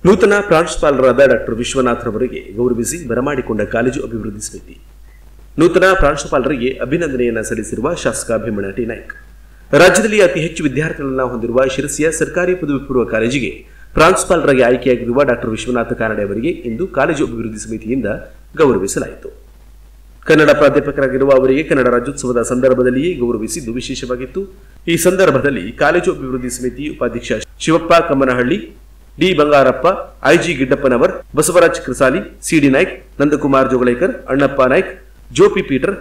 ನೂತನ ಪ್ರಾಂಶುಪಾಲರಾದ ಡಾಕ್ಟರ್ ವಿಶ್ವನಾಥ್ ರವರಿಗೆ ಗೌರವಿಸಿ ಬರಮಾಡಿಕೊಂಡ ಕಾಲೇಜು ಅಭಿವೃದ್ಧಿ ಸಮಿತಿ. ನೂತನ ಪ್ರಾಂಶುಪಾಲರಿಗೆ ಅಭಿನಂದನೆಯನ್ನು ಸಲ್ಲಿಸಿರುವ ಶಾಸಕ ಭೀಮಣ್ಣ ಟಿ ನಾಯ್ಕ. ರಾಜ್ಯದಲ್ಲಿ ಅತಿ ಹೆಚ್ಚು ವಿದ್ಯಾರ್ಥಿಗಳನ್ನು ಹೊಂದಿರುವ ಶಿರಸಿಯ ಸರ್ಕಾರಿ ಪದವಿ ಪೂರ್ವ ಕಾಲೇಜಿಗೆ ಪ್ರಾಂಶುಪಾಲರಾಗಿ ಆಯ್ಕೆಯಾಗಿರುವ ಡಾಕ್ಟರ್ ವಿಶ್ವನಾಥ ಕಾನಡೆ ಅವರಿಗೆ ಇಂದು ಕಾಲೇಜು ಅಭಿವೃದ್ಧಿ ಸಮಿತಿಯಿಂದ ಗೌರವಿಸಲಾಯಿತು. ಕನ್ನಡ ಪ್ರಾಧ್ಯಾಪಕರಾಗಿರುವ ಅವರಿಗೆ ಕನ್ನಡ ರಾಜ್ಯೋತ್ಸವದ ಸಂದರ್ಭದಲ್ಲಿಯೇ ಗೌರವಿಸಿದ್ದು ವಿಶೇಷವಾಗಿತ್ತು. ಈ ಸಂದರ್ಭದಲ್ಲಿ ಕಾಲೇಜು ಅಭಿವೃದ್ಧಿ ಸಮಿತಿ ಉಪಾಧ್ಯಕ್ಷ ಶಿವಪ್ಪ ಕಮ್ಮನಹಳ್ಳಿ, ಡಿ ಬಂಗಾರಪ್ಪ, ಐಜಿ ಗಿಡ್ಡಪ್ಪನವರ್, ಬಸವರಾಜ್ ಕ್ರಸಾಲಿ, ಸಿಡಿ ನಾಯ್ಕ್, ನಂದಕುಮಾರ್ ಜೋಗಳೇಕರ್, ಅಣ್ಣಪ್ಪ ನಾಯ್ಕ್, ಜೋಪಿ ಪೀಟರ್,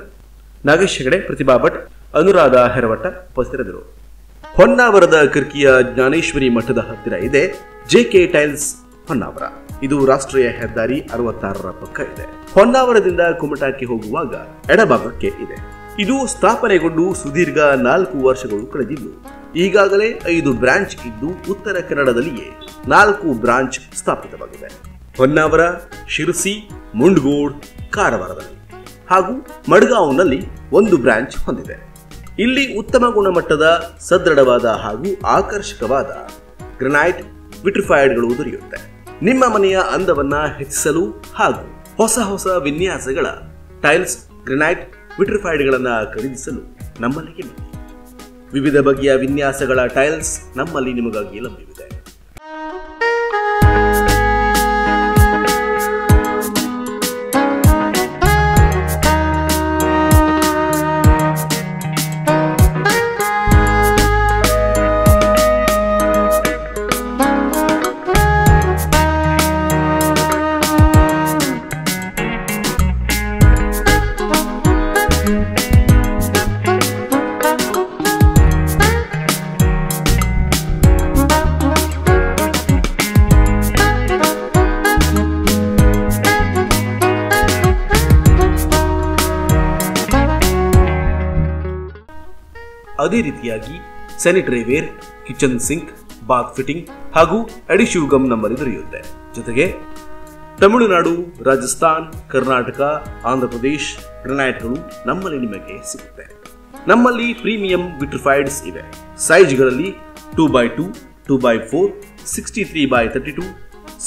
ನಾಗೇಶ್ ಹೆಗಡೆ, ಪ್ರತಿಭಾ ಭಟ್, ಅನುರಾಧ ಹೆರವಟ್ಟ ಉಪಸ್ಥಿತರಿದ್ದರು. ಹೊನ್ನಾವರದ ಕರ್ಕಿಯ ಜ್ಞಾನೇಶ್ವರಿ ಮಠದ ಹತ್ತಿರ ಇದೆ ಜೆಕೆ ಟೈಲ್ಸ್ ಹೊನ್ನಾವರ. ಇದು ರಾಷ್ಟ್ರೀಯ ಹೆದ್ದಾರಿ 66ರ ಪಕ್ಕ ಇದೆ. ಹೊನ್ನಾವರದಿಂದ ಕುಮಟಾಕ್ಕೆ ಹೋಗುವಾಗ ಎಡಭಾಗಕ್ಕೆ ಇದೆ. ಇದು ಸ್ಥಾಪನೆಗೊಂಡು ಸುದೀರ್ಘ 4 ವರ್ಷಗಳು ಕಳೆದಿದ್ದು ಈಗಾಗಲೇ 5 ಬ್ರಾಂಚ್ ಇದ್ದು ಉತ್ತರ ಕನ್ನಡದಲ್ಲಿಯೇ 4 ಬ್ರಾಂಚ್ ಸ್ಥಾಪಿತವಾಗಿದೆ. ಹೊನ್ನಾವರ, ಶಿರಸಿ, ಮುಂಡಗೋಡ್, ಕಾರವಾರದಲ್ಲಿ ಹಾಗೂ ಮಡ್ಗಾಂವ್ನಲ್ಲಿ 1 ಬ್ರಾಂಚ್ ಹೊಂದಿದೆ. ಇಲ್ಲಿ ಉತ್ತಮ ಗುಣಮಟ್ಟದ, ಸದೃಢವಾದ ಹಾಗೂ ಆಕರ್ಷಕವಾದ ಗ್ರನೈಟ್ ವಿಟ್ರಿಫೈಡ್ಗಳು ದೊರೆಯುತ್ತೆ. ನಿಮ್ಮ ಮನೆಯ ಅಂದವನ್ನ ಹೆಚ್ಚಿಸಲು ಹಾಗೂ ಹೊಸ ವಿನ್ಯಾಸಗಳ ಟೈಲ್ಸ್, ಗ್ರನೈಟ್ ವಿಟ್ರಿಫೈಡ್ಗಳನ್ನು ಖರೀದಿಸಲು ನಮ್ಮಲ್ಲಿಗೆ ಬನ್ನಿ. ವಿವಿಧ ಬಗೆಯ ವಿನ್ಯಾಸಗಳ ಟೈಲ್ಸ್ ನಮ್ಮಲ್ಲಿ ನಿಮಗಾಗಿ ಲಭ್ಯವಿದೆ. ಅದೇ ರೀತಿಯಾಗಿ sanitary ware, kitchen sink, bath fitting ಹಾಗೂ ಅಡಿಶಿವ್ ಗಮ್ ನಮ್ಮಲ್ಲಿ ದೊರೆಯುತ್ತೆ. ಜೊತೆಗೆ ತಮಿಳುನಾಡು, ರಾಜಸ್ಥಾನ್, ಕರ್ನಾಟಕ, ಆಂಧ್ರಪ್ರದೇಶ್ ಗ್ರನೈಟ್ಗಳು ನಮ್ಮಲ್ಲಿ ನಿಮಗೆ ಸಿಗುತ್ತೆ. ನಮ್ಮಲ್ಲಿ ಪ್ರೀಮಿಯಂ ವಿಟ್ರಿಫೈಡ್ಸ್ ಇವೆ. ಸೈಜ್ಗಳಲ್ಲಿ 2x2, 2x4, 63x32,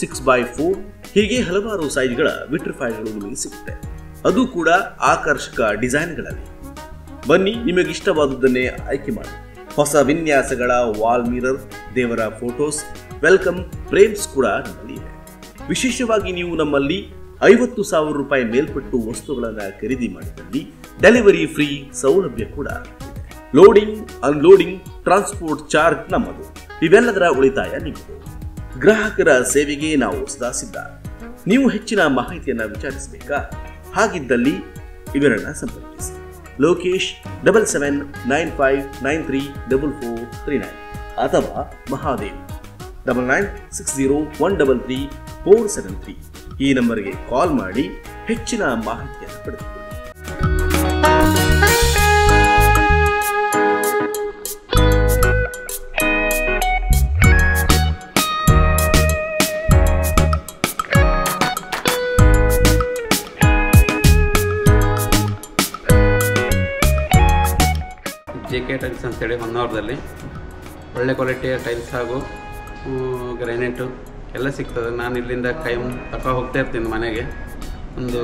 6x4 ಹೀಗೆ ಹಲವಾರು ಸೈಜ್ಗಳ ವಿಟ್ರಿಫೈಡ್ಗಳು ನಿಮಗೆ ಸಿಗುತ್ತೆ. ಅದು ಕೂಡ ಆಕರ್ಷಕ ಡಿಸೈನ್ಗಳಲ್ಲಿ. ಬನ್ನಿ, ನಿಮಗಿಷ್ಟವಾದುದನ್ನೇ ಆಯ್ಕೆ ಮಾಡಿ. ಹೊಸ ವಿನ್ಯಾಸಗಳ ವಾಲ್ ಮಿರರ್, ದೇವರ ಫೋಟೋಸ್, ವೆಲ್ಕಮ್ ಫ್ರೇಮ್ಸ್ ಕೂಡ ನಮ್ಮಲ್ಲಿ ಇದೆ. ವಿಶೇಷವಾಗಿ ನೀವು ನಮ್ಮಲ್ಲಿ 50,000 ರೂಪಾಯಿ ಮೇಲ್ಪಟ್ಟು ವಸ್ತುಗಳನ್ನು ಖರೀದಿ ಮಾಡಿದಲ್ಲಿ ಡೆಲಿವರಿ ಫ್ರೀ ಸೌಲಭ್ಯ ಕೂಡ ಇದೆ. ಲೋಡಿಂಗ್, ಅನ್ಲೋಡಿಂಗ್, ಟ್ರಾನ್ಸ್ಪೋರ್ಟ್ ಚಾರ್ಜ್ ನಮ್ಮದು. ಇವೆಲ್ಲದರ ಉಳಿತಾಯ ನಿಮ್ಮದು. ಗ್ರಾಹಕರ ಸೇವೆಗೆ ನಾವು ಸದಾ ಸಿದ್ಧ. ನೀವು ಹೆಚ್ಚಿನ ಮಾಹಿತಿಯನ್ನು ವಿಚಾರಿಸಬೇಕಾ? ಹಾಗಿದ್ದಲ್ಲಿ ಇವರನ್ನ ಸಂಪರ್ಕಿಸಿ. ಲೋಕೇಶ್ 7795934439 ಅಥವಾ ಮಹಾದೇವ್ 9960133473 ಈ ನಂಬರ್ಗೆ ಕಾಲ್ ಮಾಡಿ ಹೆಚ್ಚಿನ ಮಾಹಿತಿಯನ್ನು ಪಡೆದುಕೊಳ್ಳಿ. ಜೆಕೆ ಟೈಲ್ಸ್ ಅಂತೇಳಿ ಹೊನ್ನಾವರದಲ್ಲಿ ಒಳ್ಳೆ ಕ್ವಾಲಿಟಿಯ ಟೈಲ್ಸ್ ಹಾಗೂ ಗ್ರಾನೈಟು ಎಲ್ಲ ಸಿಗ್ತದೆ. ನಾನು ಇಲ್ಲಿಂದ ಕೈಮ್ ಹೋಗ್ತಾ ಇರ್ತೀನಿ ಮನೆಗೆ. ಒಂದು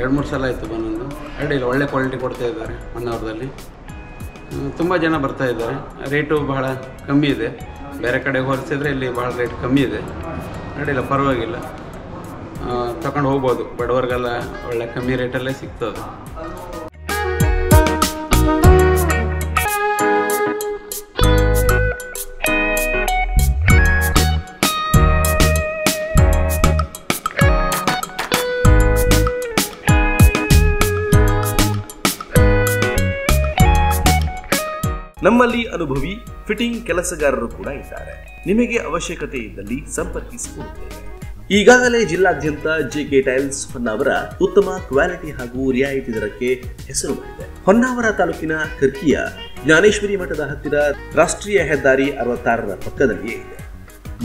2-3 ಸಲ ಆಯಿತು ಬಂದೊಂದು. ಅಡ್ಡಿಲ್ಲ, ಒಳ್ಳೆ ಕ್ವಾಲಿಟಿ ಕೊಡ್ತಾ ಇದ್ದಾರೆ ಹೊನ್ನಾವರದಲ್ಲಿ. ತುಂಬ ಜನ ಬರ್ತಾ ಇದ್ದಾರೆ. ರೇಟು ಬಹಳ ಕಮ್ಮಿ ಇದೆ. ಬೇರೆ ಕಡೆ ಹೋಲಿಸಿದ್ರೆ ಇಲ್ಲಿ ಭಾಳ ರೇಟ್ ಕಮ್ಮಿ ಇದೆ. ಅಡ್ಡಿಲ್ಲ, ಪರವಾಗಿಲ್ಲ, ತಗೊಂಡು ಹೋಗ್ಬೋದು. ಬಡವರಿಗೆಲ್ಲ ಒಳ್ಳೆ ಕಮ್ಮಿ ರೇಟಲ್ಲೇ ಸಿಗ್ತದೆ. ನಮ್ಮಲ್ಲಿ ಅನುಭವಿ ಫಿಟ್ಟಿಂಗ್ ಕೆಲಸಗಾರರು ಕೂಡ ಇದ್ದಾರೆ. ನಿಮಗೆ ಅವಶ್ಯಕತೆ ಇದ್ದಲ್ಲಿ ಸಂಪರ್ಕಿಸಿಕೊಳ್ಳುತ್ತೇವೆ. ಈಗಾಗಲೇ ಜಿಲ್ಲಾದ್ಯಂತ ಜೆಕೆ ಟೈಲ್ಸ್ ಹೊನ್ನಾವರ ಉತ್ತಮ ಕ್ವಾಲಿಟಿ ಹಾಗೂ ರಿಯಾಯಿತಿ ದರಕ್ಕೆ ಹೆಸರು ಮಾಡಿದೆ. ಹೊನ್ನಾವರ ತಾಲೂಕಿನ ಕರ್ಕಿಯ ಜ್ಞಾನೇಶ್ವರಿ ಮಠದ ಹತ್ತಿರ ರಾಷ್ಟ್ರೀಯ ಹೆದ್ದಾರಿ 66ರ ಪಕ್ಕದಲ್ಲಿಯೇ ಇದೆ.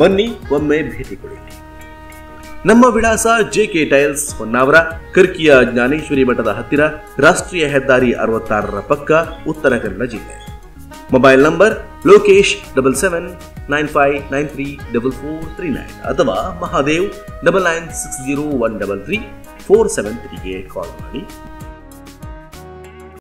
ಬನ್ನಿ, ಒಮ್ಮೆ ಭೇಟಿ ಕೊಡಿ. ನಮ್ಮ ವಿಳಾಸ ಜೆಕೆ ಟೈಲ್ಸ್ ಹೊನ್ನಾವರ, ಕರ್ಕಿಯ ಜ್ಞಾನೇಶ್ವರಿ ಮಠದ ಹತ್ತಿರ ರಾಷ್ಟ್ರೀಯ ಹೆದ್ದಾರಿ 66ರ ಪಕ್ಕ, ಉತ್ತರ ಕನ್ನಡ ಜಿಲ್ಲೆ. ಮೊಬೈಲ್ ನಂಬರ್ ಲೋಕೇಶ್ 77 95934439 ಅಥವಾ ಮಹಾದೇವ್ 9960133473ಗೆ ಕಾಲ್ ಮಾಡಿ.